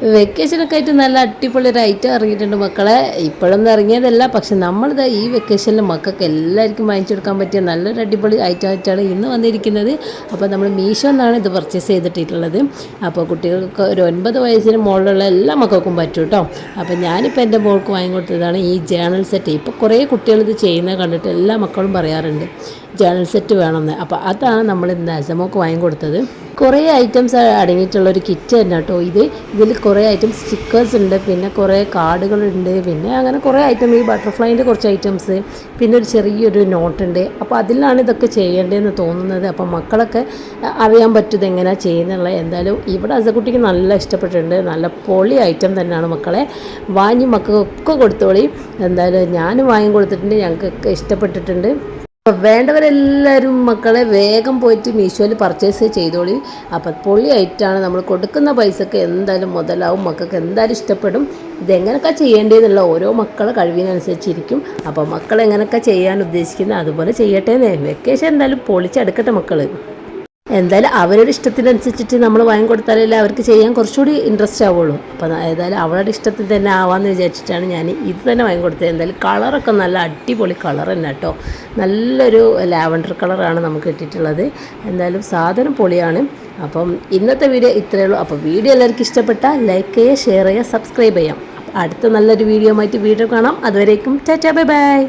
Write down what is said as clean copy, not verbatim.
വെക്കേഷനൊക്കെ ആയിട്ട് നല്ല അടിപൊളി ഒരു ഐറ്റം ഇറങ്ങിയിട്ടുണ്ട് മക്കളെ. ഇപ്പോഴൊന്നും ഇറങ്ങിയതല്ല, പക്ഷെ നമ്മളിത് ഈ വെക്കേഷനിൽ മക്കൾക്ക് എല്ലാവർക്കും വാങ്ങിച്ചു കൊടുക്കാൻ പറ്റിയ നല്ലൊരു അടിപൊളി ഐറ്റമായിട്ടാണ് ഇന്ന് വന്നിരിക്കുന്നത്. അപ്പോൾ നമ്മൾ മീഷോ എന്നാണ് ഇത് പർച്ചേസ് ചെയ്തിട്ടുള്ളത്. അപ്പോൾ കുട്ടികൾക്ക് ഒരു 9 വയസ്സിന് മുകളിലുള്ള എല്ലാ മക്കൾക്കും പറ്റും കേട്ടോ. അപ്പോൾ ഞാനിപ്പോൾ എൻ്റെ മോൾക്ക് വാങ്ങിക്കൊടുത്തതാണ് ഈ ജേണൽ സെറ്റ്. ഇപ്പോൾ കുറേ കുട്ടികൾ ഇത് ചെയ്യുന്നത് കണ്ടിട്ട് എല്ലാ മക്കളും പറയാറുണ്ട് ജേണൽ സെറ്റ് വേണമെന്ന്. അപ്പോൾ അതാണ് നമ്മൾ ഇന്ന് അസമോക്ക് വാങ്ങിക്കൊടുത്തത്. കുറേ ഐറ്റംസ് അടങ്ങിയിട്ടുള്ളൊരു കിറ്റ് തന്നെ കേട്ടോ ഇതിൽ കുറേ ഐറ്റംസ് സ്റ്റിക്കേഴ്സ് ഉണ്ട്, പിന്നെ കുറേ കാർഡുകളുണ്ട്, പിന്നെ അങ്ങനെ കുറേ ഐറ്റം ഈ ബട്ടർഫ്ലൈൻ്റെ കുറച്ച് ഐറ്റംസ്, പിന്നെ ഒരു ചെറിയൊരു നോട്ടുണ്ട്. അപ്പോൾ അതിലാണ് ഇതൊക്കെ ചെയ്യേണ്ടതെന്ന് തോന്നുന്നത്. അപ്പോൾ മക്കളൊക്കെ അറിയാൻ പറ്റും ഇതെങ്ങനെയാണ് ചെയ്യുന്നുള്ളത്. എന്തായാലും ഇവിടെ അസക്കുട്ടിക്ക് നല്ല ഇഷ്ടപ്പെട്ടിട്ടുണ്ട്. നല്ല പൊളി ഐറ്റം തന്നെയാണ് മക്കളെ. വാങ്ങി മക്കൾക്കൊക്കെ കൊടുത്തോളി. എന്തായാലും ഞാനും വാങ്ങി കൊടുത്തിട്ടുണ്ട്, ഞങ്ങൾക്കൊക്കെ ഇഷ്ടപ്പെട്ടിട്ടുണ്ട്. അപ്പോൾ വേണ്ടവരെല്ലാവരും മക്കളെ വേഗം പോയിട്ട് മീഷോയിൽ പർച്ചേസ് ചെയ്തോളി. അപ്പോൾ പൊളിയായിട്ടാണ് നമ്മൾ കൊടുക്കുന്ന പൈസക്ക് എന്തായാലും മുതലാവും, മക്കൾക്ക് എന്തായാലും ഇഷ്ടപ്പെടും. ഇതെങ്ങനെയൊക്കെ ചെയ്യേണ്ടതെന്നുള്ള ഓരോ മക്കളെ കഴിവിനനുസരിച്ചിരിക്കും. അപ്പോൾ മക്കൾ എങ്ങനെയൊക്കെ ചെയ്യാൻ ഉദ്ദേശിക്കുന്നത് അതുപോലെ ചെയ്യട്ടെ. വെക്കേഷൻ എന്തായാലും പൊളിച്ചെടുക്കട്ടെ മക്കൾ. എന്തായാലും അവരുടെ ഇഷ്ടത്തിനനുസരിച്ചിട്ട് നമ്മൾ വാങ്ങിക്കൊടുത്താലല്ലേ അവർക്ക് ചെയ്യാൻ കുറച്ചുകൂടി ഇൻട്രസ്റ്റ് ആവുള്ളൂ. അപ്പോൾ ഏതായാലും അവരുടെ ഇഷ്ടത്തിൽ തന്നെ ആവാമെന്ന് വിചാരിച്ചിട്ടാണ് ഞാൻ ഇത് തന്നെ വാങ്ങിക്കൊടുത്തത്. എന്തായാലും കളറൊക്കെ നല്ല അടിപൊളി കളർ തന്നെ കേട്ടോ. നല്ലൊരു ലാവൻഡർ കളറാണ് നമുക്ക് കിട്ടിയിട്ടുള്ളത്. എന്തായാലും സാധനം പൊളിയാണ്. അപ്പം ഇന്നത്തെ വീഡിയോ ഇത്രയേ ഉള്ളൂ. അപ്പോൾ വീഡിയോ എല്ലാവർക്കും ഇഷ്ടപ്പെട്ടാൽ ലൈക്ക് ചെയ്യുക, ഷെയർ ചെയ്യുക, സബ്സ്ക്രൈബ് ചെയ്യാം. അടുത്ത നല്ലൊരു വീഡിയോ ആയിട്ട് വീഡിയോ കാണാം. അതുവരേക്കും ടാറ്റാ ബൈ ബൈ.